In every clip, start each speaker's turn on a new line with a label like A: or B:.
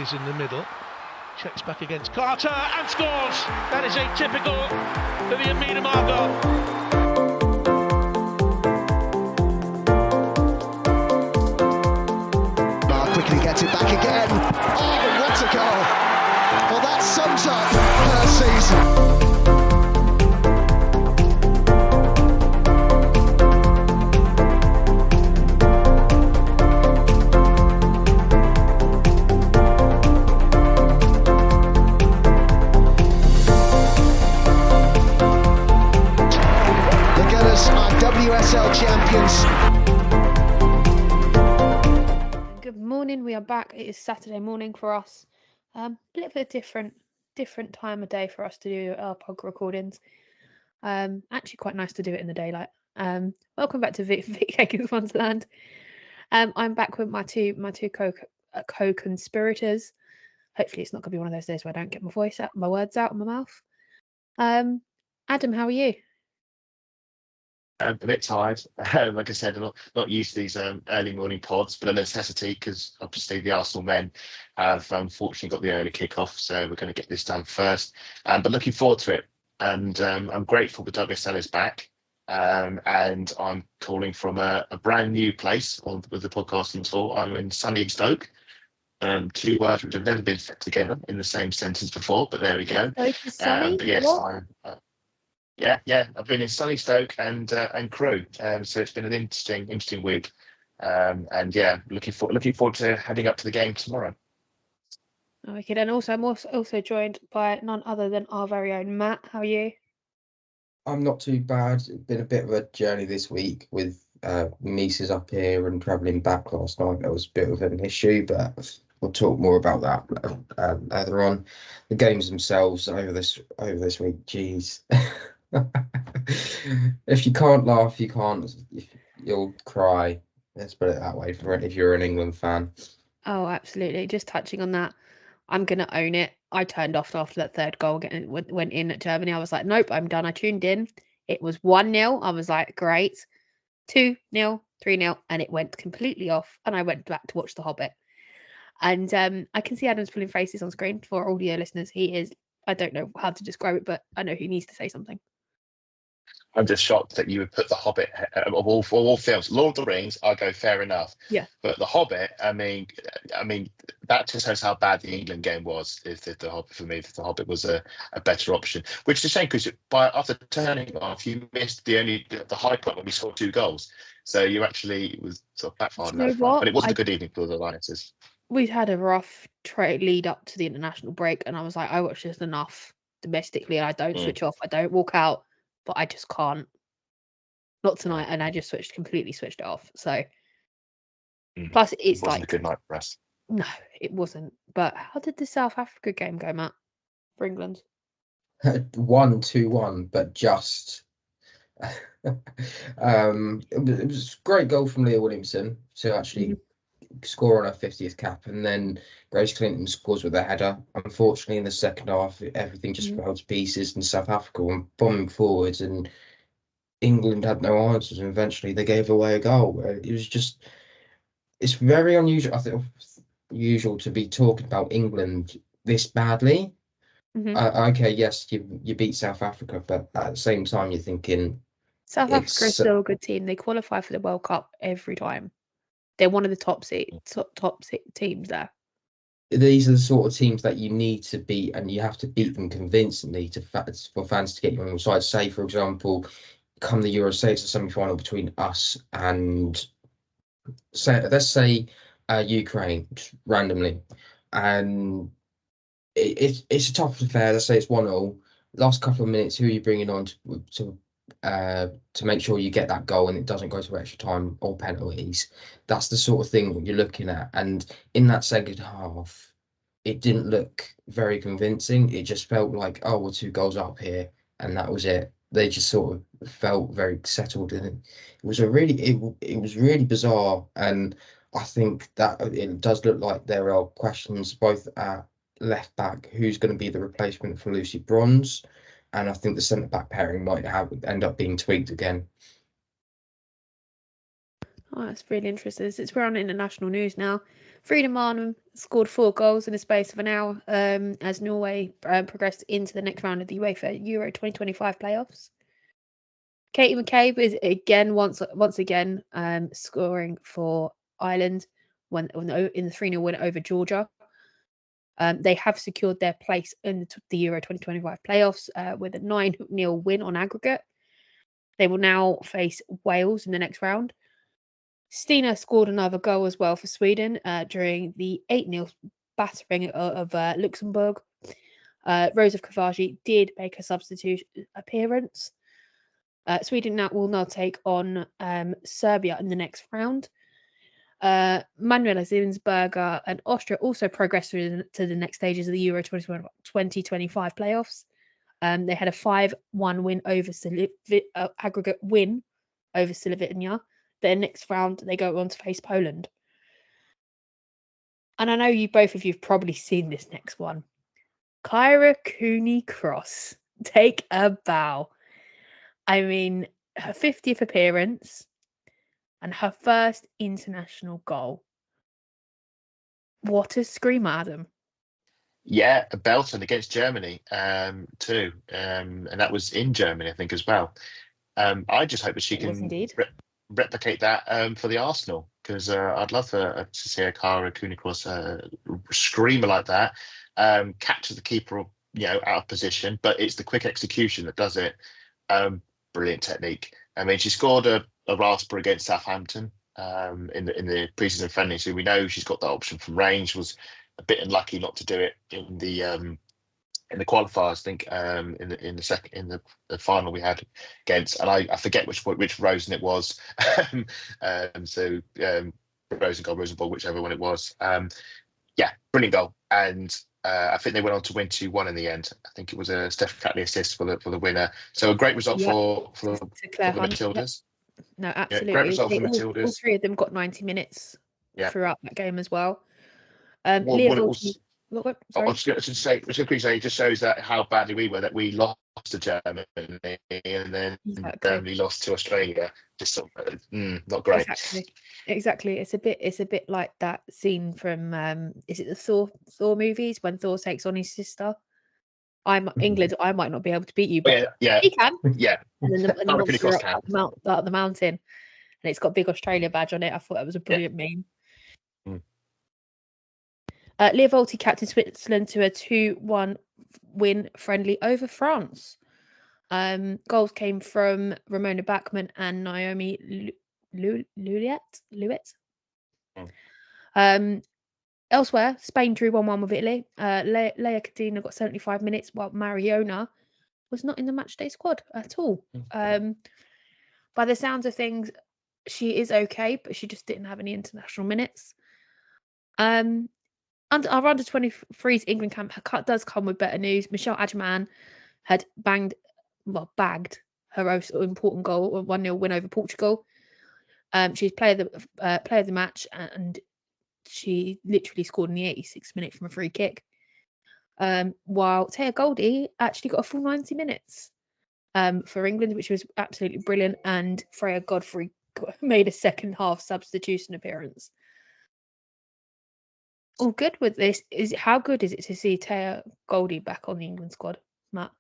A: Davies in the middle. Checks back against Carter and scores. That is atypical for the Amina Margot.
B: Marc quickly gets it back again. Oh, what a goal! Well, that sums up her season. WSL champions.
C: Good morning, we are back. It is Saturday morning for us. A bit of a different time of day for us to do our pod recordings. Actually quite nice to do it in the daylight. Welcome back to Vic Akers Wonderland. I'm back with my two co-conspirators. Hopefully it's not gonna be one of those days where I don't get my words out of my mouth. Adam, how are you?
D: A bit tired. Like I said, I'm not used to these early morning pods, but a necessity because obviously the Arsenal men have unfortunately got the early kickoff, so we're going to get this done first. But looking forward to it, and I'm grateful that WSL is back. And I'm calling from a brand new place with the podcasting tour. I'm in sunny Stoke. Two words which have never been fit together in the same sentence before, but there we go.
C: Sunny?
D: But yes, I'm. Yeah. I've been in sunny Stoke and Crewe, so it's been an interesting week. And yeah, looking forward to heading up to the game tomorrow.
C: Okay, and also I'm also joined by none other than our very own Matt. How are you?
E: I'm not too bad. It's been a bit of a journey this week with nieces up here and travelling back last night. That was a bit of an issue, but we'll talk more about that later on. The games themselves over this week, geez. If you can't laugh, you'll cry. Let's put it that way if you're an England fan.
C: Oh, absolutely. Just touching on that, I'm going to own it. I turned off after that third goal went in at Germany. I was like, nope, I'm done. I tuned in. It was 1-0. I was like, great. 2-0, 3-0, and it went completely off. And I went back to watch The Hobbit. And I can see Adam's pulling faces on screen. For audio listeners, he is, I don't know how to describe it, but I know he needs to say something.
D: I'm just shocked that you would put The Hobbit of all films. Lord of the Rings, I'll go fair enough.
C: Yeah.
D: But The Hobbit, I mean, that just shows how bad the England game was. If The Hobbit, for me, The Hobbit was a better option, which is a shame because after turning off, you missed the high point when we scored 2 goals. So you actually was sort of backfired on that front. But it wasn't a good evening for the Lionesses.
C: We'd had a rough lead up to the international break, and I was like, I watched this enough domestically, and I don't switch off. I don't walk out. But I just can't. Not tonight, and I just completely switched it off. So, plus it's
D: wasn't a good night for us.
C: No, it wasn't. But how did the South Africa game go, Matt, for England?
E: 1-2-1, but just. It was a great goal from Leigh Williamson to actually score on her 50th cap, and then Grace Clinton scores with a header. Unfortunately, in the second half, everything just fell to pieces, and South Africa were bombing forwards, and England had no answers, and eventually they gave away a goal. It's very unusual. I think usual to be talking about England this badly. Okay, yes, you beat South Africa, but at the same time, you're thinking
C: South Africa is still a good team. They qualify for the World Cup every time. They're one of the top teams there.
E: These are the sort of teams that you need to beat, and you have to beat them convincingly for fans to get you on your side. Say, for example, come the Euro, say it's a semi-final between us and let's say Ukraine, randomly, and it's a tough affair. Let's say it's 1-0. Last couple of minutes, who are you bringing on to make sure you get that goal and it doesn't go to extra time or penalties? That's the sort of thing you're looking at. And in that second half, it didn't look very convincing. It just felt like, oh, we're 2 goals up here, and that was it. They just sort of felt very settled in it. It was really bizarre, and I think that it does look like there are questions both at left back, who's going to be the replacement for Lucy Bronze, and I think the centre back pairing might end up being tweaked again.
C: Oh, that's really interesting. Since we're on international news now, Frida Marnham scored 4 goals in the space of an hour as Norway progressed into the next round of the UEFA Euro 2025 playoffs. Katie McCabe is again once again scoring for Ireland in the 3-0 win over Georgia. They have secured their place in the Euro 2025 playoffs with a 9-0 win on aggregate. They will now face Wales in the next round. Stina scored another goal as well for Sweden during the 8-0 battering of Luxembourg. Rosa Kovaci did make a substitute appearance. Sweden will now take on Serbia in the next round. Manuela Zinsberger and Austria also progressed through to the next stages of the Euro 2025 playoffs. They had a 5-1 win over aggregate win over Slovenia. Their next round, they go on to face Poland. And I know both of you have probably seen this next one. Kyra Cooney-Cross, take a bow. I mean, her 50th appearance and her first international goal. What a scream, Adam.
D: Yeah, a belting against Germany too. And that was in Germany, I think, as well. I just hope that she can replicate that for the Arsenal, because I'd love to see a Kyra Cooney-Cross screamer like that, capture the keeper, out of position, but it's the quick execution that does it. Brilliant technique. I mean, she scored a rasper against Southampton in the preseason friendly, so we know she's got that option from range. Was a bit unlucky not to do it in the qualifiers, I think, in the final we had against, and I forget which Rosen it was. Rosenball, whichever one it was. Yeah, brilliant goal, and I think they went on to win 2-1 in the end. I think it was a Steph Catley assist for the winner. So a great result for the Matildas.
C: No, absolutely.
D: Yeah, great result for Matildas.
C: All 3 of them got 90 minutes throughout that game as well.
D: Sorry. I was going to say, it just shows that how badly we were, that we lost to Germany and then Germany lost to Australia. Just sort of, not great.
C: Exactly. It's a bit like that scene from is it the Thor movies when Thor takes on his sister? I'm England. I might not be able to beat you, but he can.
D: Yeah.
C: And then the monster up the mountain, and it's got a big Australia badge on it. I thought that was a brilliant meme. Leah Volti captained Switzerland to a 2-1 win friendly over France. Goals came from Ramona Bachmann and Naomi Louet. Elsewhere, Spain drew 1-1 with Italy. Leia Cadena got 75 minutes, while Mariona was not in the matchday squad at all. By the sounds of things, she is okay, but she just didn't have any international minutes. Our under 23s England camp does come with better news. Michelle Adjaman had bagged her most important goal, a 1-0 win over Portugal. She's player of the match, and she literally scored in the 86th minute from a free kick. While Taya Goldie actually got a full 90 minutes for England, which was absolutely brilliant. And Freya Godfrey made a second half substitution appearance. All good with this. How good is it to see Taya Goldie back on the England squad, Matt?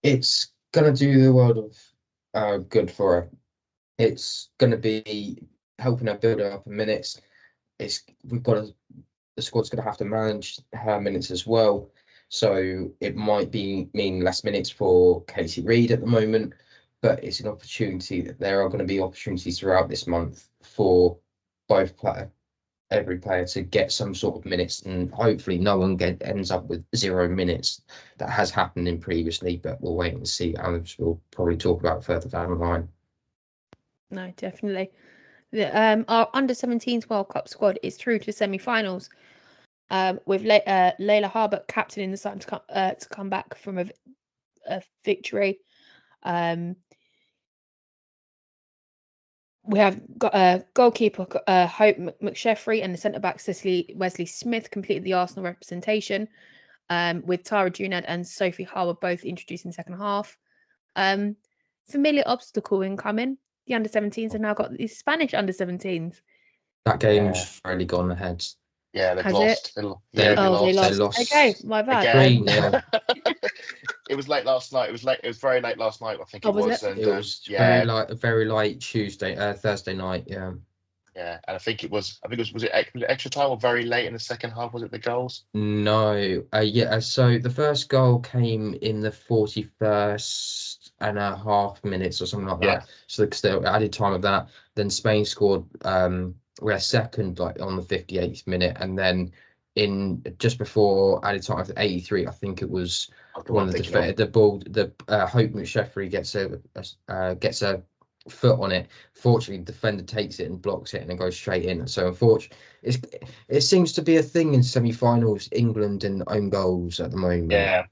E: It's gonna do the world of good for her. It's gonna be helping her build up in minutes. The squad's gonna have to manage her minutes as well. So it might mean less minutes for Casey Reed at the moment, but it's an opportunity that there are going to be opportunities throughout this month for every player to get some sort of minutes, and hopefully no one ends up with 0 minutes. That has happened in previously, but we'll wait and see, as we'll probably talk about further down the line.
C: No, definitely. Our under-17s World Cup squad is through to semi-finals, with Layla Harbert captaining the side to come back from a victory. We have got goalkeeper Hope McSheffrey and the centre-back Wesley Smith completed the Arsenal representation, with Tara Junad and Sophie Harbour both introduced in the second half. Familiar obstacle incoming. The under-17s have now got the Spanish under-17s.
E: That game's really gone ahead.
D: Yeah, they've
C: Has
D: lost.
E: They-
C: They
E: They
C: lost.
E: lost
C: Okay, my bad.
D: again.
E: 3-0.
D: It was late last night. It was late. It was very late last night. I think
C: Oh,
D: it
C: was
D: was.
C: it?
D: And
E: It was
D: yeah,
E: very late Thursday night. Yeah.
D: yeah. And I think it was. I think it was. Was it extra time or very late in the second half? Was it the goals?
E: No, so the first goal came in the 41st and a half minutes or something like
D: Yeah.
E: that. So they added time of that. Then Spain scored a second like on the 58th minute, and then in just before added time of the 83, I think it was one of the ball. Hope McSheffrey gets a foot on it. Fortunately, the defender takes it and blocks it, and it goes straight in. So unfortunately, it seems to be a thing in semi-finals, England and own goals at the moment.
D: Yeah.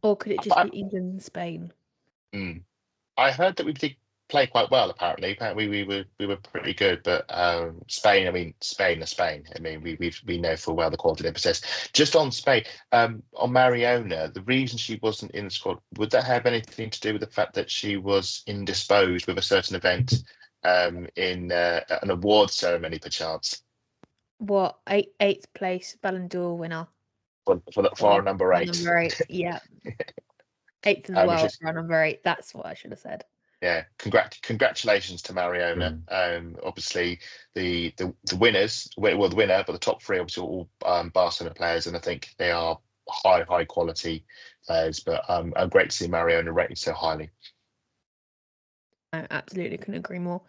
C: Or could it just be England and Spain?
D: I heard that we did play quite well. Apparently we were pretty good. But Spain. I mean, Spain are Spain. I mean, we know full well the quality they possess. Just on Spain, on Mariona, the reason she wasn't in the squad, would that have anything to do with the fact that she was indisposed with a certain event in an award ceremony, perchance?
C: What, eighth place Ballon d'Or winner?
D: For our number 8.
C: Number 8, yeah. 8th in the world for our number 8. That's what I should have said.
D: Yeah, congratulations to Mariona. Obviously, the winners, well, the winner, but the top 3 obviously all Barcelona players, and I think they are high quality players. But great to see Mariona rated so highly.
C: I absolutely couldn't agree more.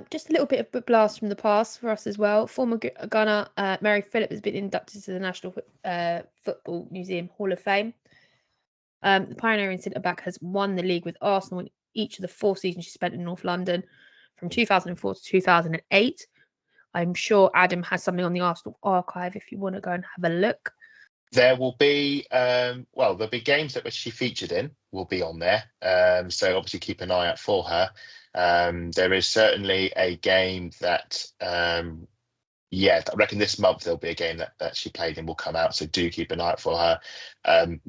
C: Just a little bit of a blast from the past for us as well. Former gunner Mary Phillip has been inducted to the National Football Museum Hall of Fame. The pioneering centre-back has won the league with Arsenal in each of the 4 seasons she spent in North London from 2004 to 2008. I'm sure Adam has something on the Arsenal archive if you want to go and have a look.
D: There will be there'll be games that she featured in will be on there. So obviously keep an eye out for her. There is certainly a game that I reckon this month there'll be a game that she played in will come out. So do keep an eye out for her.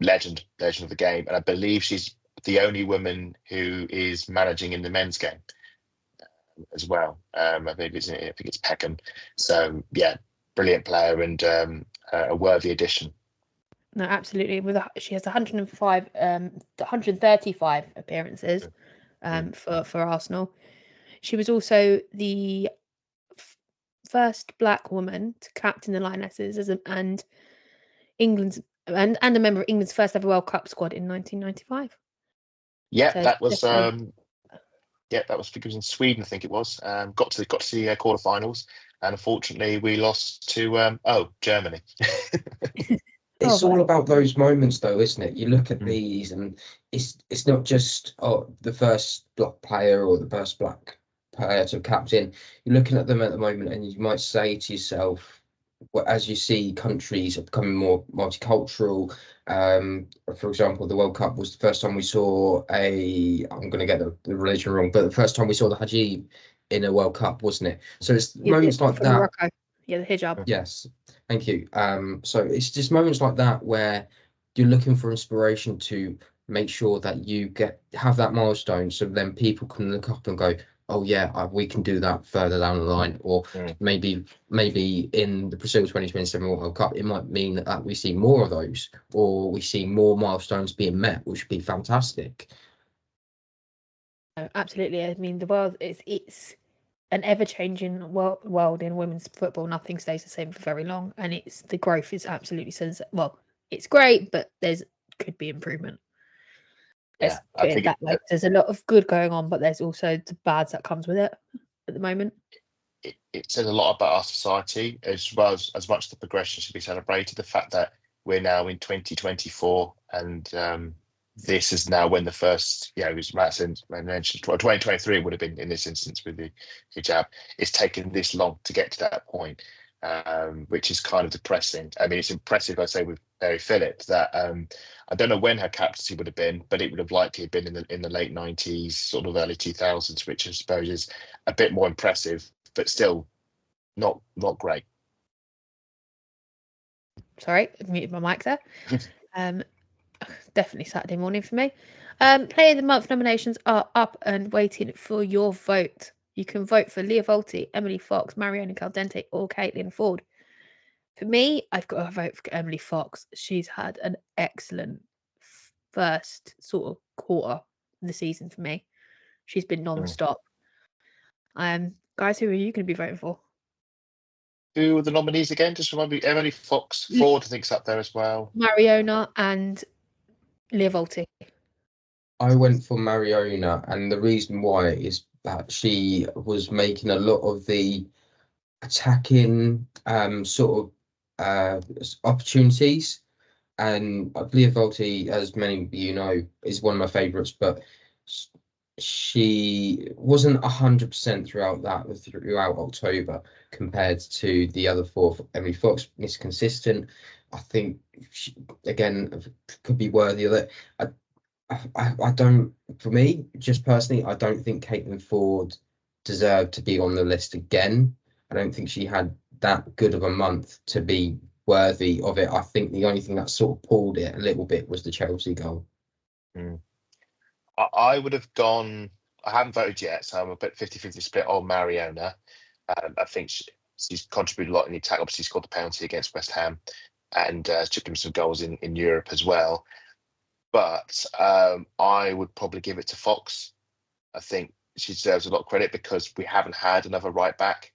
D: Legend of the game, and I believe she's the only woman who is managing in the men's game as well. I think it's Peckham. So yeah, brilliant player and a worthy addition.
C: No, absolutely. She has 135 appearances for Arsenal. She was also the first black woman to captain the Lionesses and England's and a member of England's first ever World Cup squad in 1995.
D: Yeah,
C: So
D: that was
C: definitely-
D: that was because in Sweden, I think it was. Got to the quarterfinals, and unfortunately we lost to Germany.
E: It's all about those moments, though, isn't it? You look at these, and it's not just the first black player or the first black player to captain. You're looking at them at the moment, and you might say to yourself, well, as you see countries are becoming more multicultural. For example, the World Cup was the first time we saw I'm going to get the religion wrong, but the first time we saw the hijab in a World Cup, wasn't it? So it's moments like that.
C: Morocco. Yeah, the hijab.
E: Yes, thank you. So it's just moments like that where you're looking for inspiration to make sure that you have that milestone, so then people can look up and go, oh yeah, we can do that further down the line. Or maybe in the Brazil 2027 World Cup, it might mean that we see more of those, or we see more milestones being met, which would be fantastic.
C: Absolutely. I mean, the world it's an ever-changing world in women's football. Nothing stays the same for very long, and the growth is absolutely it's great, but could be improvement.
D: Yeah, I think
C: there's a lot of good going on, but there's also the bad that comes with it at the moment.
D: It says a lot about our society, as well as much the progression should be celebrated. The fact that we're now in 2024, and this is now when the first, as Matt mentioned, 2023 would have been in this instance with the hijab. It's taken this long to get to that point, which is kind of depressing. I mean, it's impressive, I say, with Mary Phillip that I don't know when her captaincy would have been, but it would have likely been in the late 90s, sort of early 2000s, which I suppose is a bit more impressive, but still not great.
C: Sorry, I muted my mic there. Definitely Saturday morning for me. Player of the Month nominations are up and waiting for your vote. You can vote for Leah Volti, Emily Fox, Mariona Caldente, or Caitlin Ford. For me, I've got to vote for Emily Fox. She's had an excellent first sort of quarter of the season for me. She's been non-stop. Guys, who are you going to be voting for?
D: Who are the nominees again? Just remind me. Emily Fox, Ford, I think's up there as well.
C: Mariona and Leah Volti.
E: I went for Mariona, and the reason why is that she was making a lot of the attacking opportunities. And Leah Volti, as many of you know, is one of my favourites, but she wasn't 100% throughout October compared to the other four. Emily Fox is consistent. I think she, again, could be worthy of it. I don't, for me, just personally, I don't think Caitlin Ford deserved to be on the list again. I don't think she had that good of a month to be worthy of it. I think the only thing that sort of pulled it a little bit was the Chelsea goal.
D: I would have gone, I haven't voted yet, so I'm a bit 50-50 split on Mariona. I think she's contributed a lot in the attack. Obviously, scored the penalty against West Ham and chipped him some goals in Europe as well. But I would probably give it to Fox. I think she deserves a lot of credit because we haven't had another right back.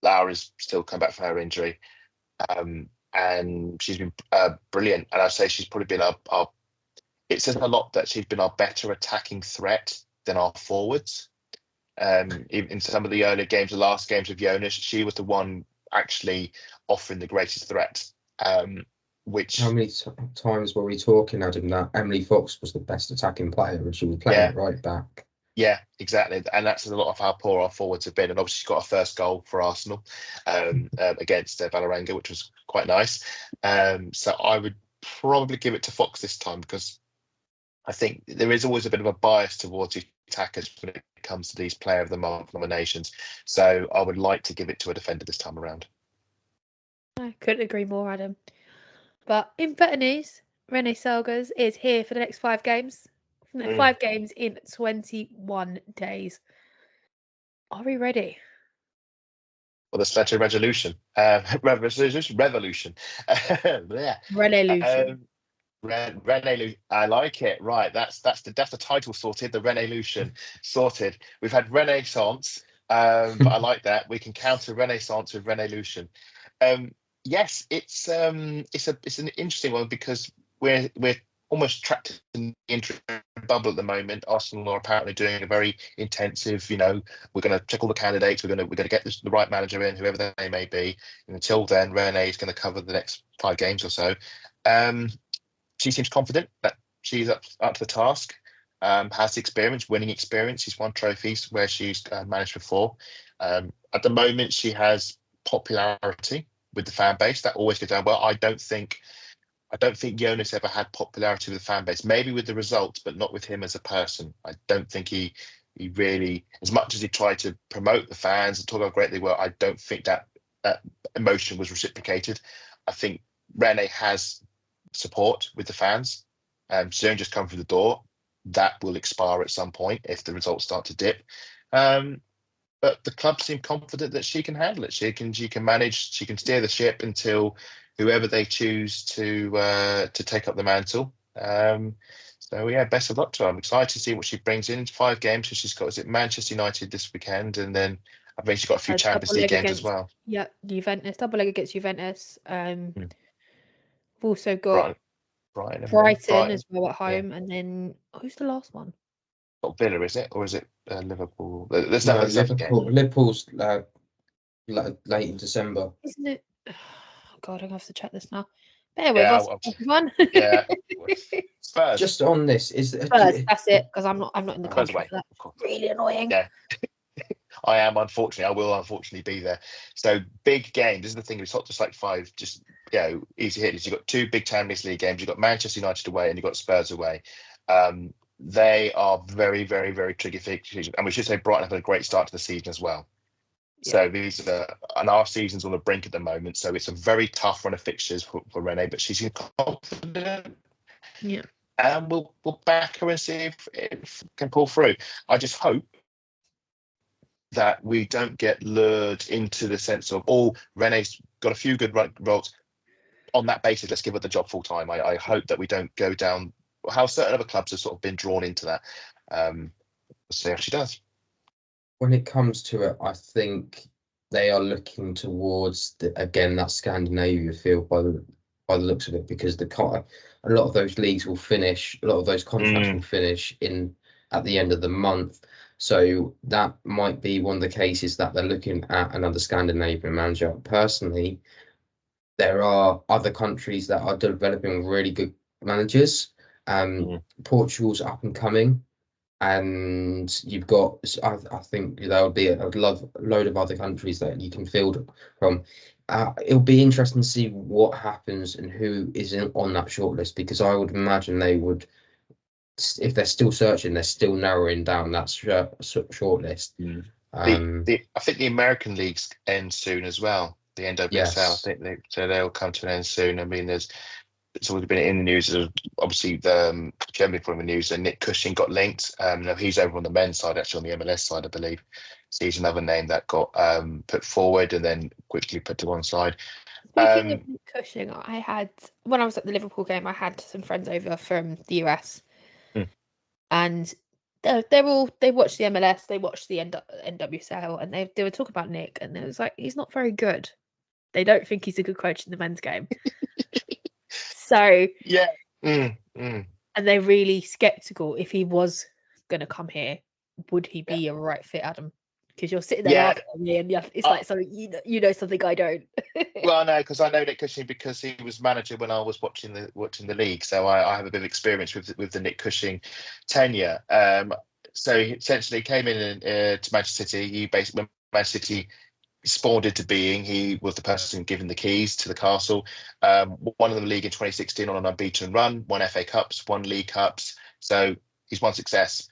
D: Laura's still come back from her injury. And she's been brilliant. And I'd say she's probably been our it says a lot that she's been our better attacking threat than our forwards. In some of the earlier games, the last games of Jonas, she was the one actually offering the greatest threat. Which
E: how many times were we talking, Adam, that Emily Fox was the best attacking player and she was playing it right back?
D: Yeah, exactly. And that's a lot of how poor our forwards have been. And obviously, she's got a first goal for Arsenal against Ballaranga, which was quite nice. So I would probably give it to Fox this time because I think there is always a bit of a bias towards the attackers when it comes to these Player of the Month nominations. So I would like to give it to a defender this time around.
C: I couldn't agree more, Adam. But in better news, Renee Selgers is here for the next 5 games. 5 games in 21 days. Are we ready?
D: Well, the Sledger Revolution. Revolution. Yeah.
C: Revolution.
D: Renee, I like it. Right, that's the title sorted. The Renee-lution sorted. We've had Renaissance, but I like that. We can counter Renaissance with Renee-lution. Yes, it's an interesting one because we're almost trapped in the interim bubble at the moment. Arsenal are apparently doing a very intensive. We're going to check all the candidates. We're going to get the right manager in, whoever they may be. And until then, Renee is going to cover the next 5 games or so. She seems confident that she's up to the task. Has experience, winning experience. She's won trophies where she's managed before. At the moment, she has popularity with the fan base. That always goes down well. I don't think Jonas ever had popularity with the fan base. Maybe with the results, but not with him as a person. I don't think he really, as much as he tried to promote the fans and talk how great they were, I don't think that emotion was reciprocated. I think Renee has support with the fans. She's only just come through the door. That will expire at some point if the results start to dip. But the club seem confident that she can handle it. She can manage. She can steer the ship until whoever they choose to take up the mantle. So yeah, best of luck to her. I'm excited to see what she brings in. 5 games. So she's got, is it Manchester United this weekend, and then I think she's got a few Champions League games as well.
C: Yeah, Juventus, double leg against Juventus. We've also got Brighton as well at home, and then who's the last one?
D: Not Villa, is it, or is it Liverpool?
E: There's no Liverpool. Liverpool's late in December,
C: isn't it? Oh, God, I'm gonna have to check this now. Bear with us, everyone.
D: Yeah, Spurs.
E: Just on this is
C: Spurs. That's it, because I'm not in the country for that. Really annoying.
D: Yeah. I am, unfortunately. I will unfortunately be there. So big game. This is the thing. It's not just like 5, just easy hitters. You've got 2 big Champions League games. You've got Manchester United away and you've got Spurs away. They are very, very, very tricky fixtures. And we should say Brighton have had a great start to the season as well. Yeah. So these are, and our season's on the brink at the moment. So it's a very tough run of fixtures for Renee, but she's confident.
C: Yeah.
D: And we'll back her and see if it can pull through. I just hope that we don't get lured into the sense of, oh, Renee's got a few good roles. On that basis, let's give her the job full time. I hope that we don't go down how certain other clubs have sort of been drawn into that. We'll see how she does.
E: When it comes to it, I think they are looking towards again that Scandinavia field by the looks of it, because a lot of those leagues will finish, a lot of those contracts will finish at the end of the month. So that might be one of the cases that they're looking at another Scandinavian manager. Personally, there are other countries that are developing really good managers. Portugal's up and coming, and you've got, I think there would be a load of other countries that you can field from. It'll be interesting to see what happens and who isn't on that shortlist, because I would imagine they would, if they're still searching, they're still narrowing down that shortlist.
D: I think the American leagues end soon as well. The NWSL,
E: Yes.
D: I think they'll come to an end soon. I mean, it's always been in the news. Obviously, the Germany from the news, and Nick Cushing got linked. He's over on the men's side, actually on the MLS side, I believe. So he's another name that got put forward and then quickly put to one side.
C: Speaking of Nick Cushing, when I was at the Liverpool game, I had some friends over from the US, and they watched the MLS, they watched the NWSL, and they were talking about Nick, and it was like, he's not very good. They don't think he's a good coach in the men's game. So
D: yeah,
C: and they're really skeptical if he was going to come here, would he be a right fit, Adam? Because you're sitting there laughing at me, and it's like something you know something I don't.
D: Well, no, because I know Nick Cushing because he was manager when I was watching the league, so I have a bit of experience with the Nick Cushing tenure. So he essentially came in to Manchester City. He basically, when Manchester City spawned into being, he was the person given the keys to the castle. Won the league in 2016 on an unbeaten run, won FA Cups, won League Cups. So he's one success.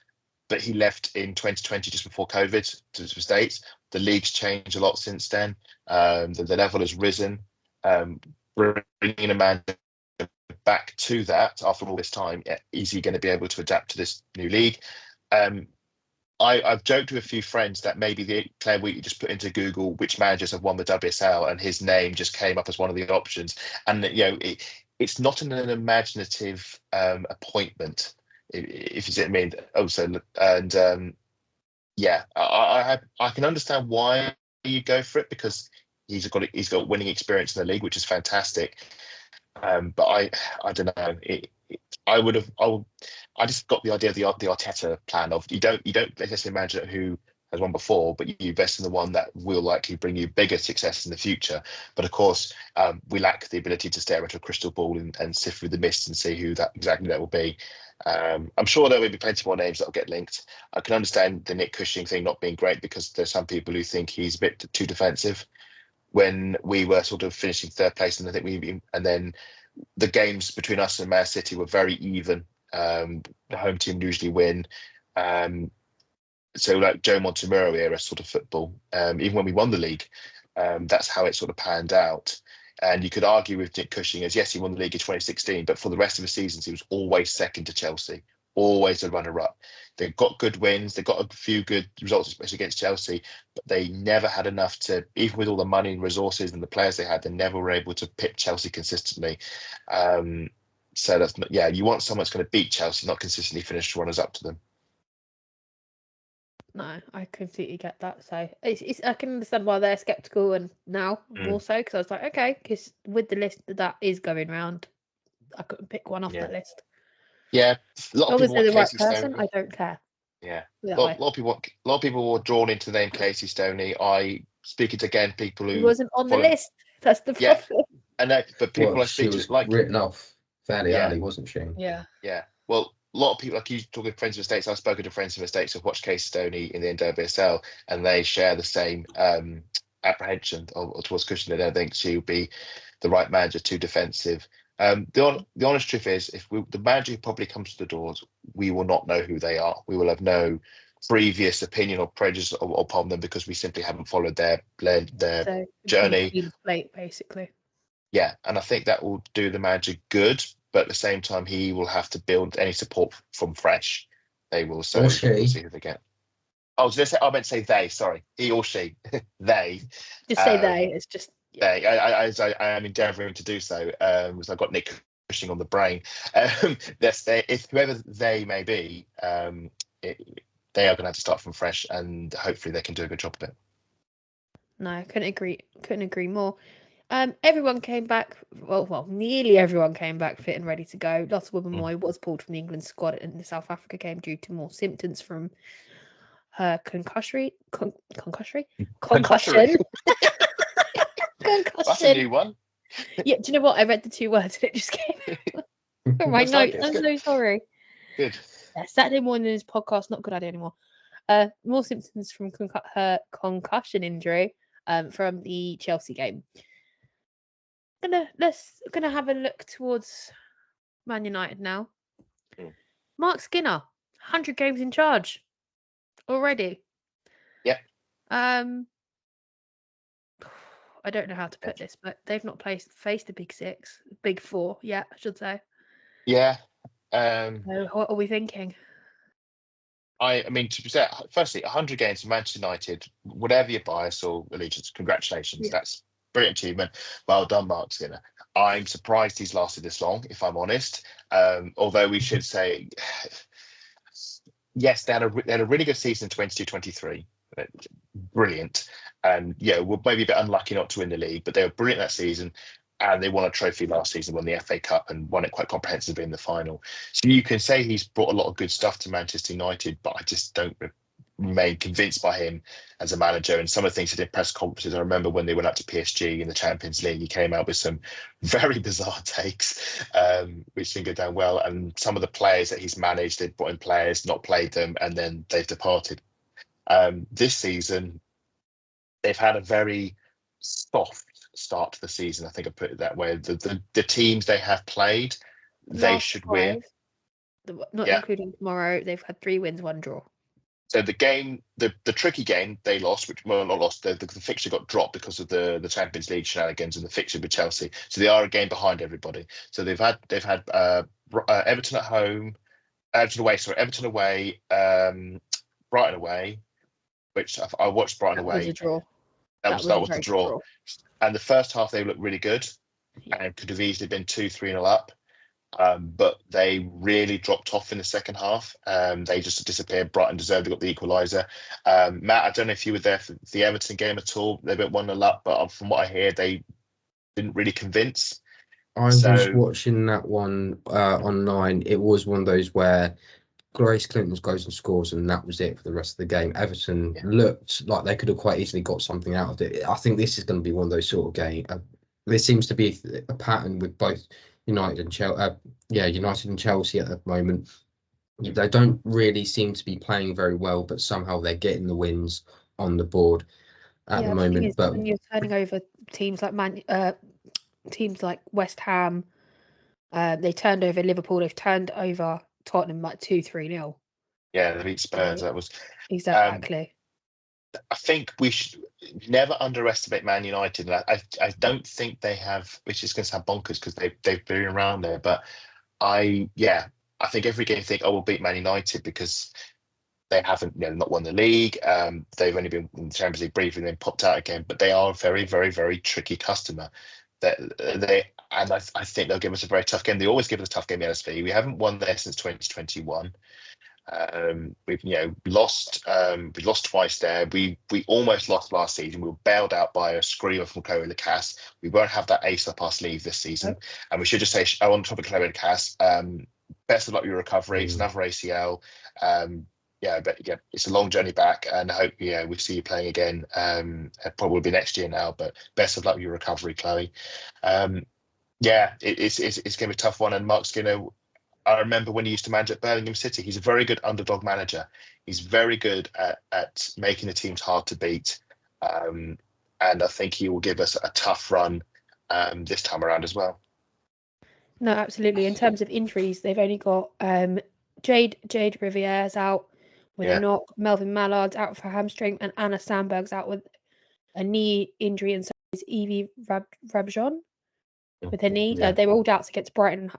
D: But he left in 2020 just before COVID to the States. The league's changed a lot since then. The level has risen. Bringing a man back to that after all this time, is he going to be able to adapt to this new league? I've joked with a few friends that maybe Claire Wheatley just put into Google which managers have won the WSL, and his name just came up as one of the options. And it's not an imaginative appointment, if you see what I mean. Also, and I can understand why you go for it, because he's got winning experience in the league, which is fantastic. But I don't know. I just got the idea of the Arteta plan of you don't necessarily imagine who has won before, but you invest in the one that will likely bring you bigger success in the future. But of course, we lack the ability to stare at a crystal ball and sift through the mist and see who that will be. I'm sure there will be plenty more names that will get linked. I can understand the Nick Cushing thing not being great, because there's some people who think he's a bit too defensive. When we were sort of finishing third place, and I think and then the games between us and Man City were very even. The home team usually win. So like Joe Montemurro era sort of football, even when we won the league, that's how it sort of panned out. And you could argue with Nick Cushing as, yes, he won the league in 2016, but for the rest of the seasons, he was always second to Chelsea, always a runner-up. They've got good wins. They've got a few good results, especially against Chelsea, but they never had enough to, even with all the money and resources and the players they had, they never were able to pip Chelsea consistently. So that's you want someone that's going to beat Chelsea, not consistently finish runners up to them.
C: No, I completely get that. So I can understand why they're skeptical, and now more so, because I was like, okay, because with the list that is going round, I couldn't pick one off that list.
D: Yeah, a lot of people want
C: the right
D: Casey
C: person.
D: Stoney.
C: I don't care.
D: Yeah, a lot of people were drawn into the name Casey Stoney. Speaking to people who
C: he wasn't on the list. That's the problem.
D: Yeah, I know, but people I speak
E: to
D: like
E: written off fairly early, wasn't she?
C: Yeah.
D: Yeah. Well, a lot of people, like you talking to friends in the States, I've spoken to friends in the States who've watched Casey Stoney in the NWSL, and they share the same apprehension towards Cushing. They don't think she would be the right manager, too defensive. The honest truth is, the manager who probably comes to the doors, we will not know who they are. We will have no previous opinion or prejudice upon them, because we simply haven't followed their journey.
C: Clean slate, basically.
D: Yeah, and I think that will do the manager good, but at the same time, he will have to build any support from fresh. They will, so we'll see who they get. I was going to say, I meant to say they. Sorry, he or she, they.
C: Just say they. It's just
D: They. I am endeavouring to do so because I've got Nick pushing on the brain. If whoever they may be, they are going to have to start from fresh, and hopefully they can do a good job of it.
C: No, couldn't agree more. Everyone came back. Well, nearly everyone came back fit and ready to go. Lottie Wubben-Moy was pulled from the England squad in the South Africa game due to more symptoms from her concussion.
D: Concussion.
C: Concussion.
D: That's a new one.
C: Yeah, do you know what? I read the 2 words and it just came from my
D: Looks like
C: notes.
D: it.
C: I'm so sorry.
D: Good.
C: Yeah, Saturday morning's podcast, not a good idea anymore. More symptoms from her concussion injury from the Chelsea game. Gonna have a look towards Man United now. Marc Skinner, 100 games in charge already.
D: Yeah.
C: I don't know how to put this, but they've not faced the big four yet, I should say.
D: Yeah.
C: So what are we thinking?
D: I mean, to be fair, firstly, 100 games for Manchester United, whatever your bias or allegiance, congratulations.
C: Yeah.
D: That's brilliant achievement. Well done, Marc Skinner. I'm surprised he's lasted this long, if I'm honest. Although we should say, yes, they had a really good season in 22-23. Brilliant. And yeah, we're maybe a bit unlucky not to win the league, but they were brilliant that season. And they won a trophy last season, won the FA Cup and won it quite comprehensively in the final. So you can say he's brought a lot of good stuff to Manchester United, but I just don't remain convinced by him as a manager. And some of the things he did press conferences, I remember when they went up to PSG in the Champions League, he came out with some very bizarre takes, which didn't go down well. And some of the players that he's managed, they've brought in players, not played them, and then they've departed. This season, they've had a very soft start to the season. I think I put it that way. The teams they have played, they should win.
C: Not including tomorrow. They've had 3 wins, 1 draw.
D: So the game, the tricky game they lost, which not lost. The fixture got dropped because of the Champions League shenanigans and the fixture with Chelsea. So they are a game behind everybody. So they've had Everton at home, Everton away, Brighton away, which I watched Brighton away.
C: Was a draw.
D: That was the draw. And the first half they looked really good, and could have easily been 2-3-0 up. But they really dropped off in the second half. They just disappeared. Brighton deserved to got the equaliser. Matt, I don't know if you were there for the Everton game at all. They went 1-0 up, but from what I hear, they didn't really convince.
E: I was watching that one online. It was one of those where Grace Clinton goes and scores, and that was it for the rest of the game. Everton looked like they could have quite easily got something out of it. I think this is going to be one of those sort of games. There seems to be a pattern with both United and Chelsea at the moment. They don't really seem to be playing very well, but somehow they're getting the wins on the board at the moment. But
C: when you're turning over teams like West Ham, they turned over Liverpool. They've turned over Tottenham like 2-3-0.
D: Yeah, they beat Spurs. That was
C: exactly.
D: I think we should never underestimate Man United. And I don't think they have, which is going to sound bonkers because they've been around there. But I think every game you think, we'll beat Man United because they haven't not won the league. They've only been in the Champions League briefly and then popped out again. But they are a very, very, very tricky customer. I think they'll give us a very tough game. They always give us a tough game in LSP. We haven't won there since 2021. We've lost. We lost twice there. We almost lost last season. We were bailed out by a screamer from Chloe Lacasse. We won't have that ace up our sleeve this season. And we should just say, on top of Chloe Lacasse, best of luck with your recovery. It's another ACL. It's a long journey back, and I hope we see you playing again. Probably be next year now, but best of luck with your recovery, Chloe. It's going to be a tough one. And Marc Skinner, I remember when he used to manage at Birmingham City. He's a very good underdog manager. He's very good at making the teams hard to beat, and I think he will give us a tough run this time around as well.
C: No, absolutely. In terms of injuries, they've only got Jade Riviere's out with a knock, Melvin Mallard's out for hamstring, and Anna Sandberg's out with a knee injury, and so is Evie Rabjon with her knee. They were all doubts against Brighton.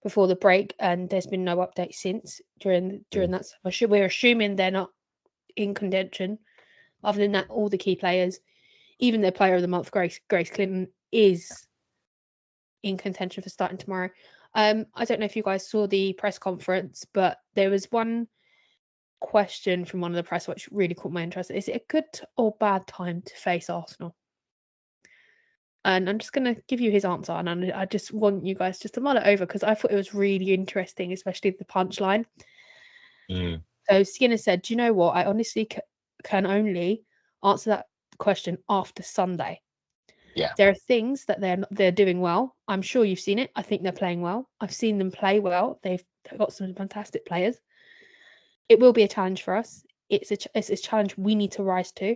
C: before the break, and there's been no update since during that. We're assuming they're not in contention. Other than that, all the key players, even their player of the month, Grace Clinton, is in contention for starting tomorrow. I don't know if you guys saw the press conference, but there was one question from one of the press which really caught my interest. Is it a good or bad time to face Arsenal? And I'm just going to give you his answer, and I just want you guys just to mull it over, because I thought it was really interesting, especially the punchline. So Skinner said, "Do you know what? I honestly can only answer that question after Sunday.
D: Yeah.
C: There are things that they're doing well. I'm sure you've seen it. I think they're playing well. I've seen them play well. They've got some fantastic players. It will be a challenge for us. It's a challenge we need to rise to.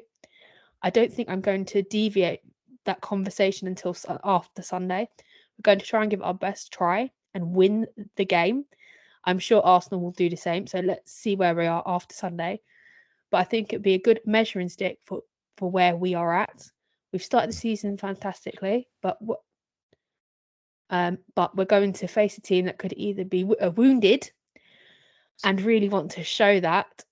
C: I don't think I'm going to deviate that conversation until after Sunday. We're going to try and give it our best try and win the game. I'm sure Arsenal will do the same. So let's see where we are after Sunday. But I think it'd be a good measuring stick for where we are at. We've started the season fantastically, but we're going to face a team that could either be wounded and really want to show that,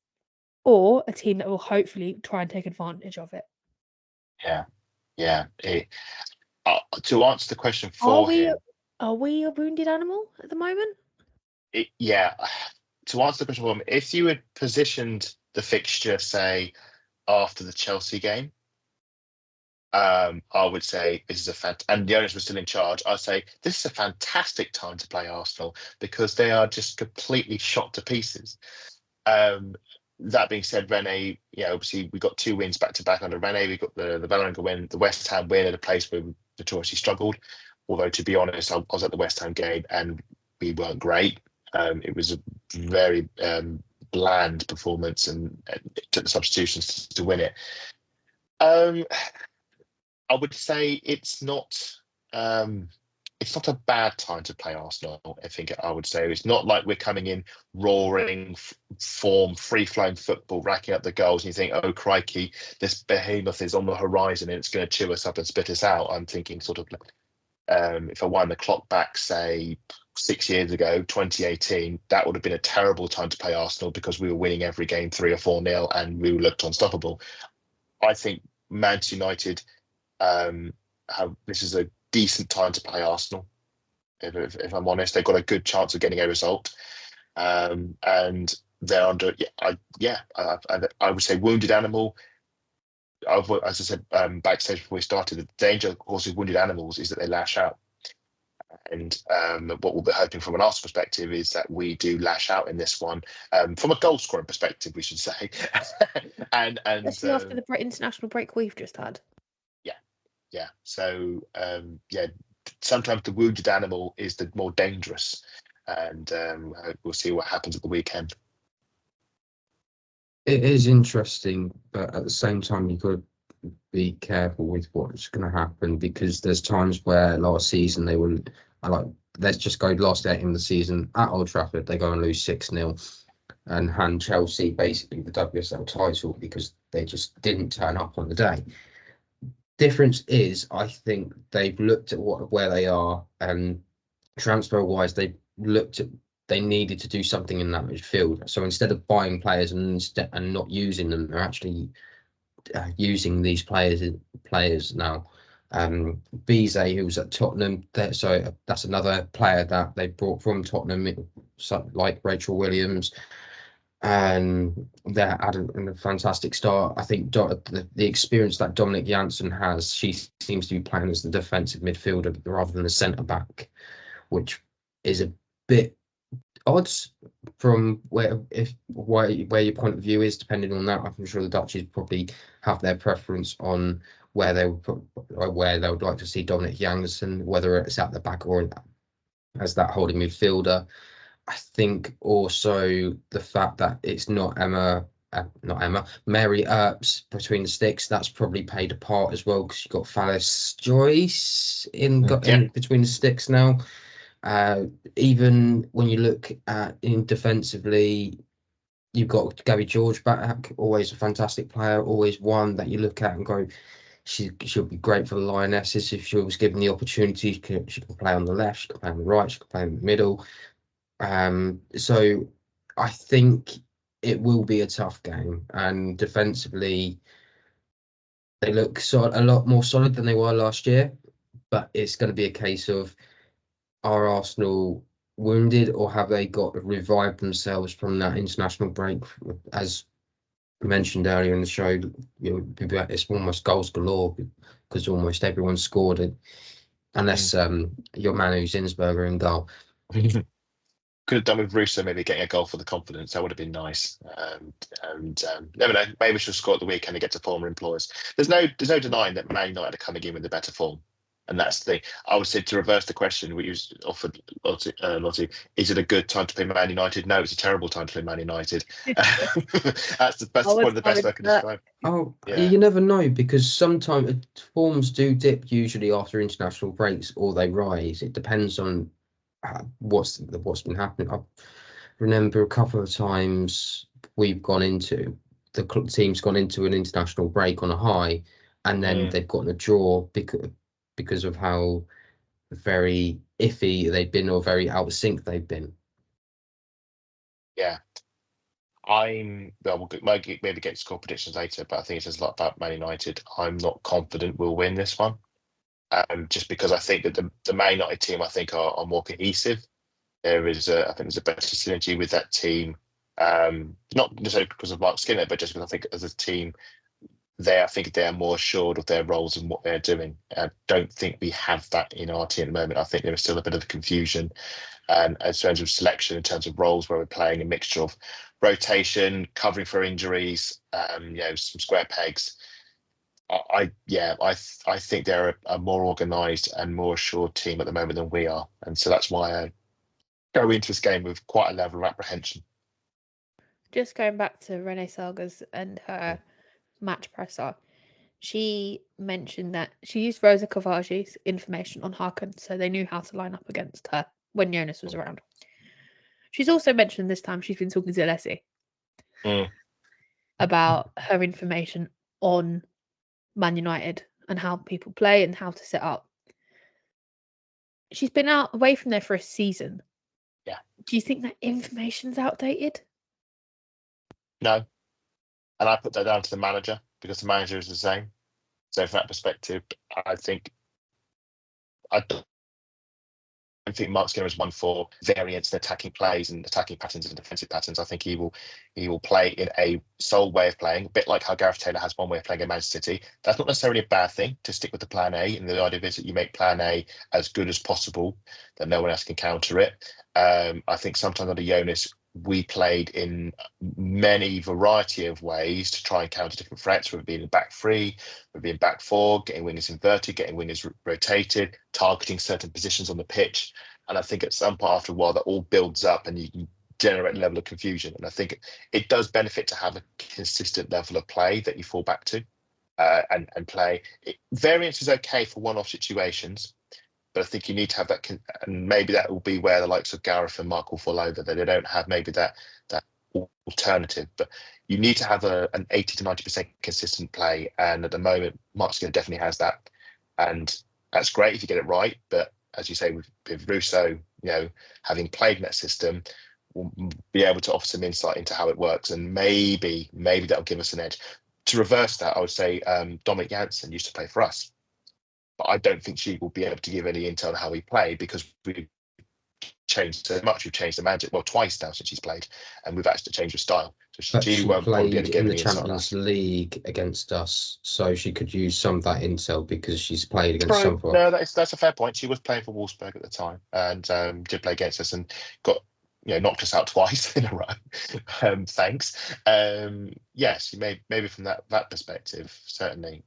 C: or a team that will hopefully try and take advantage of it."
D: Yeah. To answer the question for him,
C: are we a wounded animal at the moment?
D: To answer the question for him, if you had positioned the fixture, say, after the Chelsea game, I would say this is and the owners were still in charge, I'd say this is a fantastic time to play Arsenal, because they are just completely shot to pieces. That being said, Renee, obviously we got 2 wins back to back under Renee. We got the Bellingham win, the West Ham win at a place where we notoriously struggled. Although, to be honest, I was at the West Ham game and we weren't great. It was a very bland performance, and it took the substitutions to win it. I would say it's not a bad time to play Arsenal. I would say it's not like we're coming in roaring form, free-flowing football, racking up the goals, and you think, oh crikey, this behemoth is on the horizon and it's going to chew us up and spit us out. I'm thinking sort of, if I wind the clock back, say 6 years ago, 2018, that would have been a terrible time to play Arsenal, because we were winning every game 3 or 4-0 and we looked unstoppable. I think Manchester United, this is a decent time to play Arsenal. If I'm honest, they've got a good chance of getting a result, and they're under. I would say wounded animal. As I said backstage before we started, the danger, of course, with wounded animals is that they lash out. And what we'll be hoping from an Arsenal perspective is that we do lash out in this one, from a goal scoring perspective, we should say. and
C: especially after the international break we've just had.
D: Yeah. So sometimes the wounded animal is the more dangerous, and we'll see what happens at the weekend.
E: It is interesting, but at the same time, you've got to be careful with what's going to happen, because there's times where last season they were let's just go last game of the season at Old Trafford, they go and lose 6-0 and hand Chelsea basically the WSL title because they just didn't turn up on the day. Difference is, I think they've looked at where they are, and transfer wise, they needed to do something in that midfield. So instead of buying players and not using them, they're actually using these players now. Bize, who was at Tottenham, so that's another player that they brought from Tottenham, like Rachel Williams. And they're at a fantastic start. I think the experience that Dominic Janssen has, she seems to be playing as the defensive midfielder rather than the centre back, which is a bit odd from where your point of view is. Depending on that, I'm sure the Dutchies probably have their preference on where they would like to see Dominic Janssen, whether it's at the back or as that holding midfielder. I think also the fact that it's not Mary Earps between the sticks, that's probably played a part as well, because you've got Phyllis Joyce in between the sticks now. Even when you look at defensively, you've got Gabby George back, always a fantastic player, always one that you look at and go, she'll be great for the Lionesses if she was given the opportunity. She can play on the left, she can play on the right, she can play in the middle. So I think it will be a tough game, and defensively they look a lot more solid than they were last year. But it's going to be a case of, are Arsenal wounded, or have they got revived themselves from that international break? As mentioned earlier in the show, it's almost goals galore because almost everyone scored it, unless your Manu Zinsberger in goal.
D: Could have done with Russo maybe getting a goal for the confidence. That would have been nice. Never know. Maybe she'll score at the weekend and get to former employers. There's no denying that Man United are coming in with a better form, and that's the thing. I would say, to reverse the question we offered Lottie, is it a good time to play Man United? No, it's a terrible time to play Man United. That's one of the best I can describe.
E: Oh,
D: Yeah.
E: you never know, because sometimes forms do dip usually after international breaks, or they rise. It depends on what's been happening. I remember a couple of times we've gone into the team's gone into an international break on a high, and then they've gotten a draw because of how very iffy they've been, or very out of sync they've been.
D: Yeah. We'll maybe get score predictions later, but I think it says a lot about Man United. I'm not confident we'll win this one. Just because I think that the Man United team, I think, are more cohesive. I think there's a better synergy with that team. Not necessarily because of Marc Skinner, but just because I think as a team, I think they're more assured of their roles and what they're doing. I don't think we have that in our team at the moment. I think there is still a bit of confusion in terms of selection, in terms of roles where we're playing a mixture of rotation, covering for injuries, some square pegs. I think they're a more organised and more assured team at the moment than we are, and so that's why I go into this game with quite a level of apprehension.
C: Just going back to Renee-Aissance and her match presser, she mentioned that she used Rosa Kovaci's information on Harkin, so they knew how to line up against her when Jonas was around. She's also mentioned this time she's been talking to Leslie about her information on Man United and how people play and how to set up. She's been away from there for a season.
D: Yeah.
C: Do you think that information's outdated?
D: No. And I put that down to the manager, because the manager is the same. So from that perspective, I don't think Marc Skinner is one for variance in attacking plays and attacking patterns and defensive patterns. I think he will play in a sole way of playing, a bit like how Gareth Taylor has one way of playing at Manchester City. That's not necessarily a bad thing, to stick with the plan A, and the idea is that you make plan A as good as possible, that no one else can counter it. I think sometimes under Jonas, we played in many variety of ways to try and counter different threats, whether it be in back three, whether it be in back four, getting wingers inverted, getting wingers rotated, targeting certain positions on the pitch. And I think at some point after a while that all builds up and you can generate a level of confusion. And I think it does benefit to have a consistent level of play that you fall back to and play. Variance is okay for one-off situations, but I think you need to have that, and maybe that will be where the likes of Gareth and Marc will fall over, that they don't have maybe that alternative. But you need to have an 80 to 90% consistent play, and at the moment, Marc Skinner definitely has that, and that's great if you get it right. But as you say, with Russo, having played in that system, we'll be able to offer some insight into how it works, and maybe that'll give us an edge. To reverse that, I would say Dominic Janssen used to play for us. But I don't think she will be able to give any intel on how we play, because we've changed so much. We've changed the magic, twice now since she's played, and we've actually changed her style. So she won't probably be able to give
E: in the
D: any insight on
E: Champions
D: us.
E: League against us, so she could use some of that intel because she's played against some of us.
D: No, that's a fair point. She was playing for Wolfsburg at the time and did play against us and got knocked us out twice in a row. Thanks. Yes, maybe from that perspective, certainly.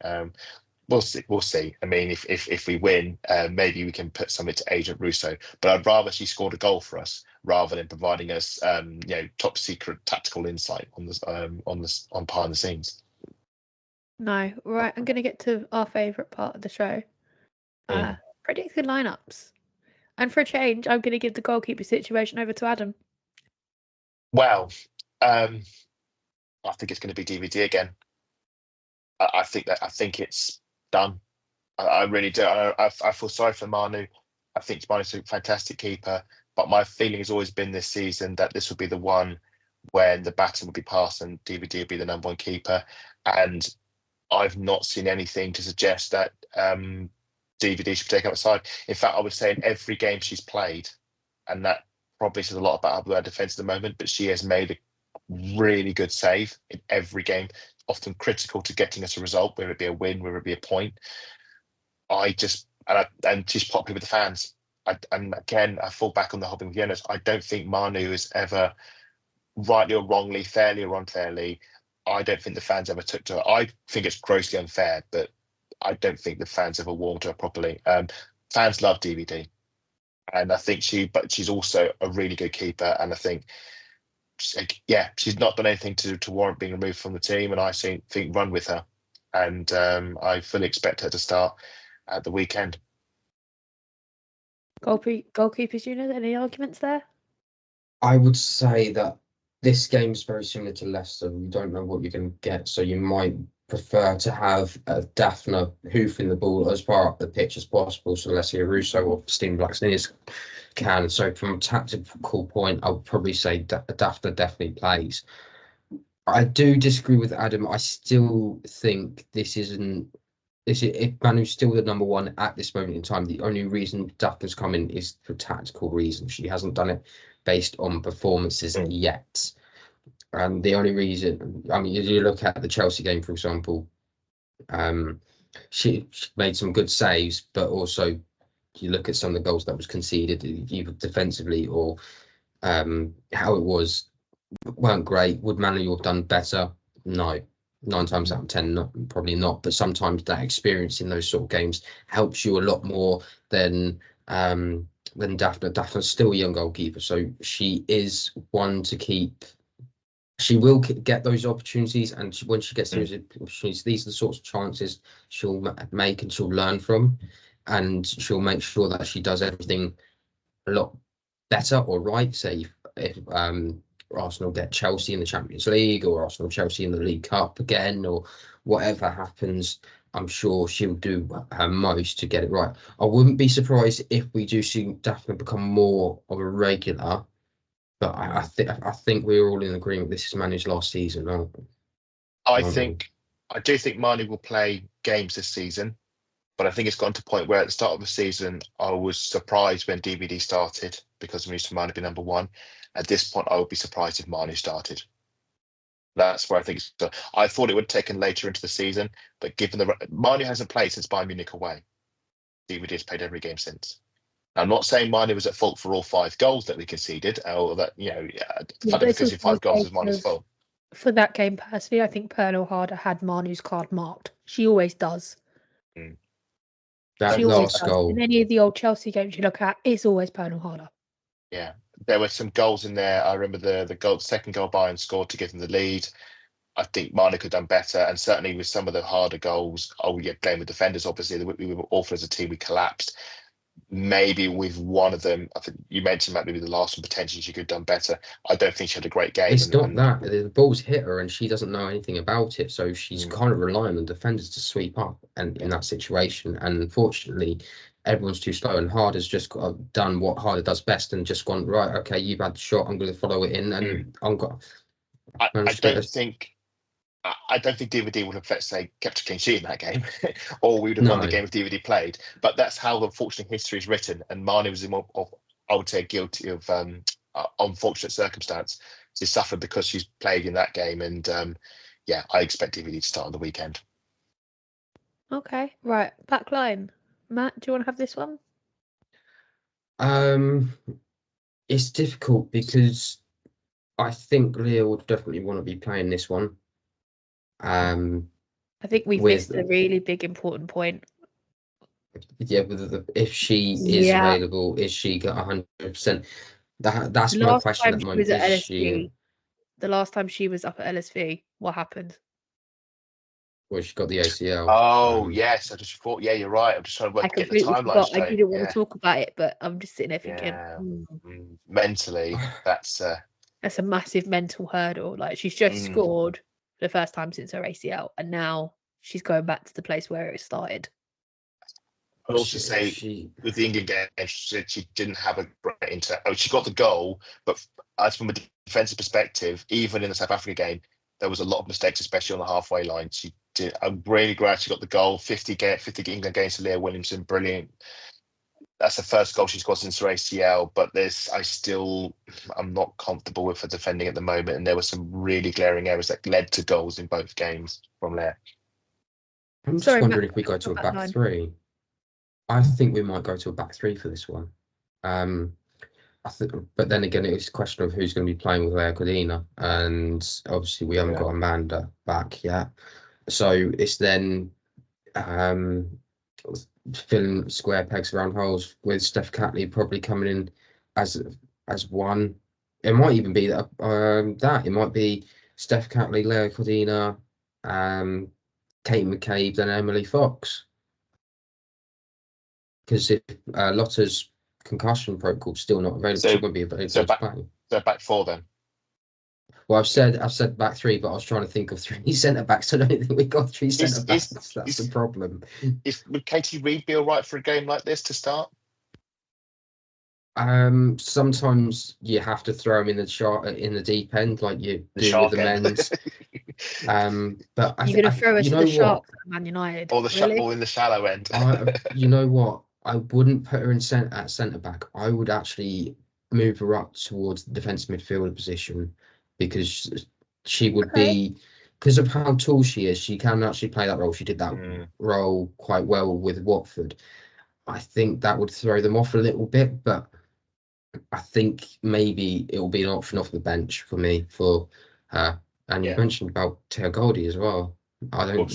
D: We'll see. I mean, if we win, maybe we can put something to Agent Russo. But I'd rather she scored a goal for us rather than providing us, top secret tactical insight on behind the scenes.
C: No, right. I'm going to get to our favourite part of the show. Predicted lineups. And for a change, I'm going to give the goalkeeper situation over to Adam.
D: Well, I think it's going to be DVD again. I think it's done. I really do. I feel sorry for Manu. I think Manu's a fantastic keeper, but my feeling has always been this season that this would be the one when the baton would be passed and DVD would be the number one keeper. And I've not seen anything to suggest that DVD should be taken outside. In fact, I would say in every game she's played, and that probably says a lot about our defence at the moment, but she has made a really good save in every game, often critical to getting us a result, whether it be a win, whether it be a point. And she's popular with the fans. And again, I fall back on the Hobbing Viennas. I don't think Manu has ever, rightly or wrongly, fairly or unfairly, I don't think the fans ever took to her. I think it's grossly unfair, but I don't think the fans ever warmed her properly. Fans love DVD, and I think she's also a really good keeper. And I think, she's not done anything to warrant being removed from the team. And I think run with her, and I fully expect her to start at the weekend.
C: Goalkeepers unit, any arguments there?
E: I would say that this game is very similar to Leicester. You don't know what you're going to get, so you might prefer to have Daphne hoofing the ball as far up the pitch as possible, so Alessia Russo or Stephen Blackstone can. So from a tactical point, I would probably say Daphne definitely plays. I do disagree with Adam. I still think this isn't. If Manu's still the number one at this moment in time, the only reason Daphne's coming is for tactical reasons. She hasn't done it based on performances yet. And the only reason, I mean, if you look at the Chelsea game, for example, she made some good saves, but also you look at some of the goals that was conceded, either defensively or how it was, weren't great. Would Manu have done better? No. 9 times out of 10, probably not. But sometimes that experience in those sort of games helps you a lot more than Daphne. Daphne's still a young goalkeeper, so she is one to keep. She will get those opportunities, and when she gets those opportunities, these are the sorts of chances she'll make and she'll learn from, and she'll make sure that she does everything a lot better or right. Say if Arsenal get Chelsea in the Champions League, or Arsenal Chelsea in the League Cup again, or whatever happens, I'm sure she'll do her most to get it right. I wouldn't be surprised if we do see Daphne become more of a regular, but I think we're all in agreement this is Manu's last season.
D: I do think Manu will play games this season, but I think it's gotten to a point where at the start of the season, I was surprised when DVD started because we used to Manu be number one. At this point, I would be surprised if Manu started. That's where I think I thought it would have taken later into the season, but given Manu hasn't played since Bayern Munich away. DVD has played every game since. I'm not saying Manu was at fault for all 5 goals that we conceded, or that, because 5 goals is Manu's fault.
C: For that game, personally, I think Pernille Harder had Manu's card marked. She always does.
E: That last goal.
C: In any of the old Chelsea games you look at, it's always Pernille Harder.
D: Yeah, there were some goals in there. I remember the second goal Bayern scored to give them the lead. I think Manu could have done better, and certainly with some of the harder goals, playing with defenders, obviously, we were awful as a team, we collapsed. Maybe with one of them, I think you mentioned maybe the last one, potentially she could have done better. I don't think she had a great game.
E: It's not that. The ball's hit her and she doesn't know anything about it, so she's kind of relying on defenders to sweep up and in that situation. And unfortunately, everyone's too slow, and Harder's just done what Harder does best and just gone, right, okay, you've had the shot, I'm going to follow it in, and
D: I don't think DVD would have, let's say, kept a clean sheet in that game, or we would have won the game if DVD played. But that's how unfortunately history is written, and Manu was I would say, guilty of unfortunate circumstance. She suffered because she's played in that game, and I expect DVD to start on the weekend.
C: Okay, right, back line. Matt, do you want to have this one?
E: It's difficult because I think Leigh would definitely want to be playing this one.
C: I think we've missed a really big important point.
E: Yeah, if she is available, is she got 100%? That's my question at the moment.
C: The last time she was up at LSV, what happened?
E: Well, she got the ACL.
D: Oh, yes. I just thought, you're right. I'm just trying to get the timeline straight.
C: I didn't want to talk about it, but I'm just sitting there thinking.
D: Mentally, that's
C: a massive mental hurdle. Like, she's just scored for the first time since her ACL, and now she's going back to the place where it started.
D: I'd also say with the England game, she said she didn't have a great she got the goal, but as from a defensive perspective, even in the South Africa game, there was a lot of mistakes, especially on the halfway line. I'm really glad she got the goal. 50 England games to Leah Williamson, brilliant. That's the first goal she's got since her ACL, but I'm not comfortable with her defending at the moment, and there were some really glaring errors that led to goals in both games from Leah.
E: I'm just wondering if we go to a back three. I think we might go to a back three for this one. But then again, it's a question of who's going to be playing with Leah Cordina, and obviously we haven't got Amanda back yet. So it's then filling square pegs around holes with Steph Catley probably coming in as one. It might even be that it might be Steph Catley, Leah Cordina, Kate McCabe, then Emily Fox. Because if Lotta's concussion protocol is still not available, she won't be available to play.
D: So back four then.
E: Well, I've said back three, but I was trying to think of three centre backs. I don't think we got three centre backs. That's the problem.
D: Would Katie Reid be all right for a game like this to start?
E: Sometimes you have to throw them in the deep end, like you do with the men's. But
C: you're going to throw us to the Sharks at Man United,
D: or in the shallow end.
E: You know what? I wouldn't put her at centre back. I would actually move her up towards the defensive midfielder position, because she would be, because of how tall she is, she can actually play that role. She did that role quite well with Watford. I think that would throw them off a little bit, but I think maybe it will be an option off the bench for me for her. And you mentioned about Taya Goldie as well. I don't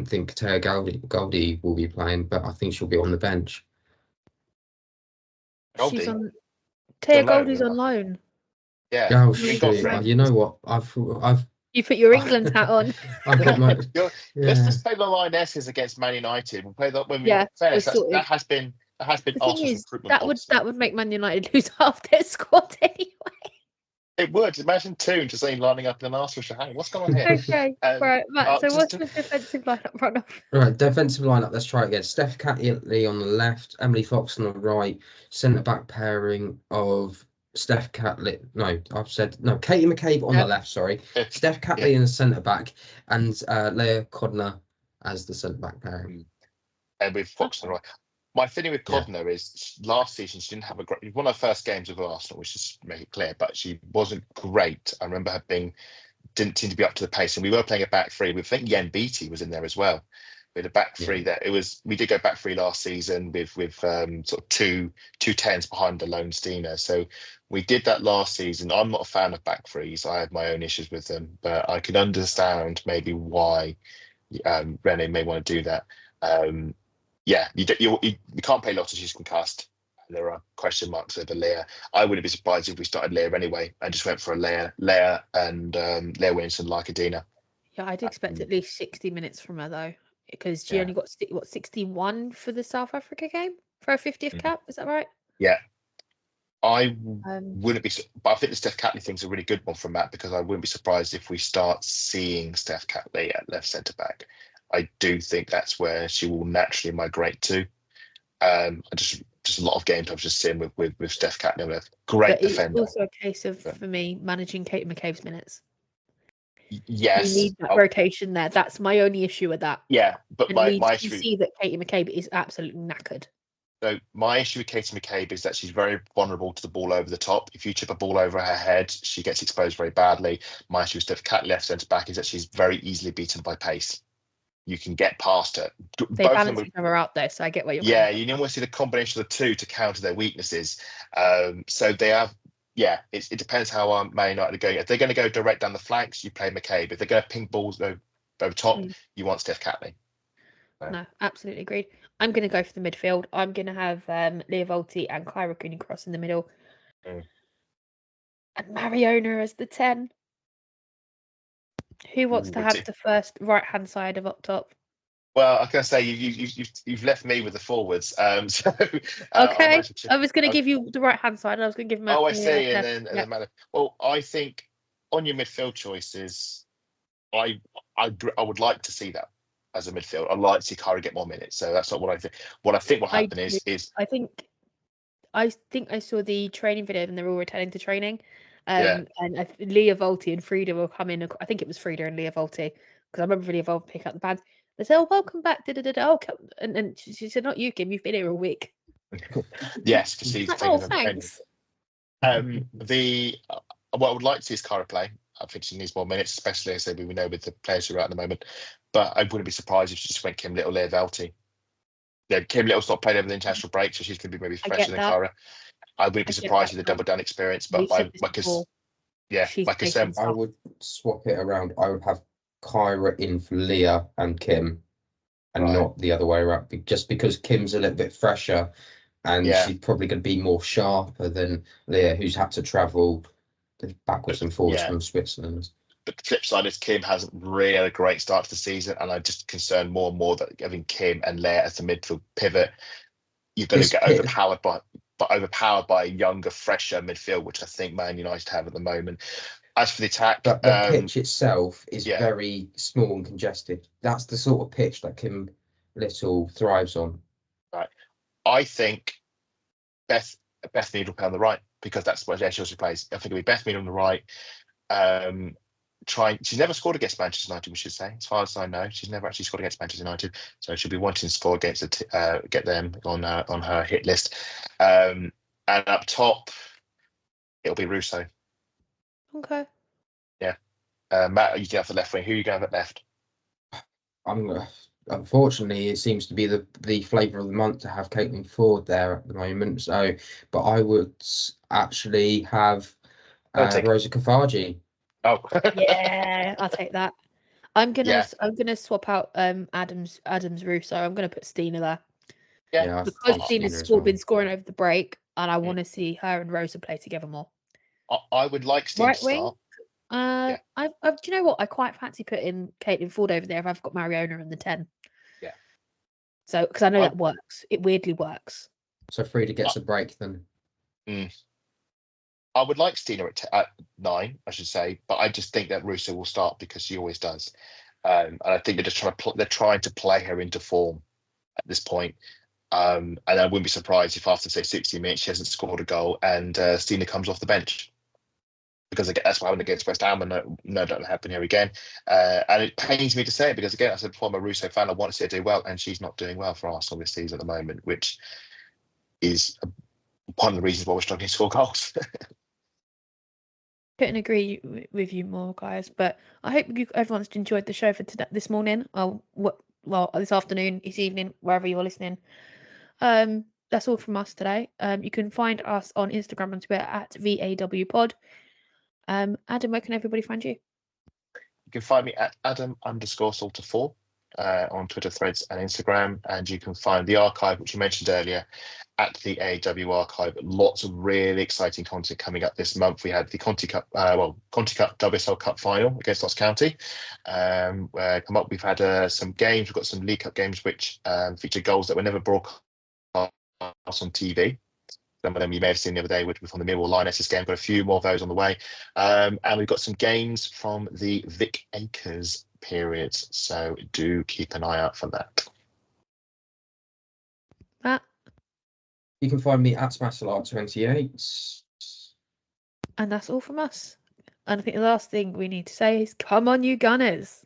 E: think Taya Goldie will be playing, but I think she'll be on the bench.
C: Taya Goldie's on loan.
D: Yeah.
E: Oh, shoot. You know what? I've
C: You put your England hat on.
E: I've got my.
D: Let's just play the Lionesses against Man United. We'll play that when we.
C: Yeah,
D: that has been Arsenal's recruitment.
C: That would make Man United lose half their squad anyway.
D: It would. Imagine two just lining up in an Arsenal shirt. What's going on here?
C: Okay, right, Matt. So what's the defensive lineup run off?
E: Right, defensive lineup. Let's try it again. Steph Catley on the left, Emily Fox on the right. Centre back pairing of Steph Catley. No, I've said no. Katie McCabe on the left. Sorry, Steph Catley in the centre back, and Leah Cordina as the centre back pairing.
D: And with Fox on the right. My feeling with Codner is last season she didn't have a great. One of her first games with Arsenal, which is make it clear, but she wasn't great. I remember her didn't seem to be up to the pace, and we were playing a back three. We think Yen Beattie was in there as well. With a back three that we did go back three last season with sort of two 10s behind the lone Steiner. So we did that last season. I'm not a fan of back threes. I have my own issues with them, but I can understand maybe why Renee may want to do that. You can't play Lottie, she's concussed. There are question marks over Leah. I wouldn't be surprised if we started Leah anyway and just went for a Leah and Leah Williamson like Adina.
C: Yeah, I'd expect at least 60 minutes from her though, because she only got 61 for the South Africa game for her 50th cap. Is that right?
D: Yeah. I wouldn't be, but I think the Steph Catley thing's a really good one from Matt, because I wouldn't be surprised if we start seeing Steph Catley at left centre back. I do think that's where she will naturally migrate to. Just a lot of game time just seeing with Steph Catley. Great defender.
C: It's also a case of, for me, managing Kate McCabe's minutes.
D: Yes.
C: You need that rotation there. That's my only issue with that.
D: Yeah, but
C: and my issue... see that Katie McCabe is absolutely knackered.
D: So my issue with Katie McCabe is that she's very vulnerable to the ball over the top. If you chip a ball over her head, she gets exposed very badly. My issue with Steph Catley left centre back is that she's very easily beaten by pace. You can get past her.
C: They balance each other out there, so I get what you're
D: saying. You almost see the combination of the two to counter their weaknesses. So they have, it depends how Man United are going. If they're going to go direct down the flanks, you play McCabe. If they're going to ping balls over top, you want Steph Catley.
C: No, absolutely agreed. I'm going to go for the midfield. I'm going to have Leah Volti and Kyra Cooney-Cross in the middle. And Mariona as the 10. Who wants to have the first right-hand side of up top?
D: Well, I can say you've left me with the forwards.
C: Okay, I was going to give you the right-hand side. I was going to give him.
D: I see. And then well, I think on your midfield choices, I would like to see that. as a midfield. I'd like to see Kyra get more minutes. So that's not what I think. What I think will happen is
C: I think I saw the training video and they're all returning to training.
D: Yeah.
C: And Leah Volti and Frida will come in. I think it was Frida and Leah Volti because I remember Leah Volti pick up the bands. They said, "Oh, welcome back." Oh, and she said, "Not you, Kim. You've been here a week."
D: Yes, because she's
C: Like,
D: taking
C: oh,
D: them.
C: thanks.
D: What I would like to see is Kyra play. I think she needs more minutes, especially as we know with the players who are out at the moment. But I wouldn't be surprised if she just went Kim Little, Leah Velti. Yeah, Kim Little's not played over the international break, so she's going to be maybe fresher than Kyra. I wouldn't be surprised with the double down experience, but my concern,
E: I would swap it around. I would have Kyra in for Leah and Kim, and not the other way around. Just because Kim's a little bit fresher, and she's probably going to be more sharper than Leah, who's had to travel backwards and forwards from Switzerland.
D: But the flip side is Kim hasn't really had a great start to the season, and I'm just concerned more and more that having Kim and Leah as the midfield pivot, you're going to get overpowered by a younger, fresher midfield, which I think Man United have at the moment. As for the attack,
E: but the pitch itself is very small and congested. That's the sort of pitch that Kim Little thrives on.
D: Right. I think Beth Mead will play on the right because that's what she plays. I think it'll be Beth Mead on the right. She's never scored against Manchester United, we should say. As far as I know, she's never actually scored against Manchester United, so she'll be wanting to score against get them on her hit list. And up top, it'll be Russo.
C: Okay.
D: Yeah. Matt, you can have the left wing. Who are you going to have at left?
E: Unfortunately, it seems to be the flavour of the month to have Caitlin Ford there at the moment. So, but I would actually have Rosa Kafaji.
D: Oh,
C: yeah, I'll take that. I'm gonna swap out Adams Russo. I'm gonna put Stina there.
D: Yeah,
C: because Stina's been scoring over the break, and I want to see her and Rosa play together more.
D: I would like Stina to start.
C: Do you know what? I quite fancy putting Caitlin Ford over there if I've got Mariona in the 10.
D: Yeah.
C: So, because I know that works. It weirdly works.
E: So Frida gets a break then.
D: I would like Stina at 9, I should say, but I just think that Russo will start because she always does. And I think they're just trying to play her into form at this point. And I wouldn't be surprised if after, say, 60 minutes, she hasn't scored a goal and Stina comes off the bench. Because that's what happened against West Ham, and no, that'll happen here again. And it pains me to say it because, again, I said before, I'm a Russo fan. I want to see her do well, and she's not doing well for Arsenal this season at the moment, which is one of the reasons why we're struggling to score goals.
C: Couldn't agree with you more, guys. But I hope everyone's enjoyed the show for this morning. This afternoon, this evening, wherever you're listening. That's all from us today. You can find us on Instagram and Twitter at VAWPod. Adam, where can everybody find you?
D: You can find me at Adam_Salter4 on Twitter, Threads, and Instagram, and you can find the archive, which you mentioned earlier, at the AW archive. Lots of really exciting content coming up this month. We had the Conti Cup WSL Cup final against Notts County. We've had some games. We've got some League Cup games which feature goals that were never broadcast on TV. Some of them you may have seen the other day from the Millwall Lionesses game. Got a few more of those on the way. And we've got some games from the Vic Akers period. So do keep an eye out for that.
C: Matt?
E: You can find me at Smassalart28.
C: And that's all from us. And I think the last thing we need to say is, come on, you Gunners.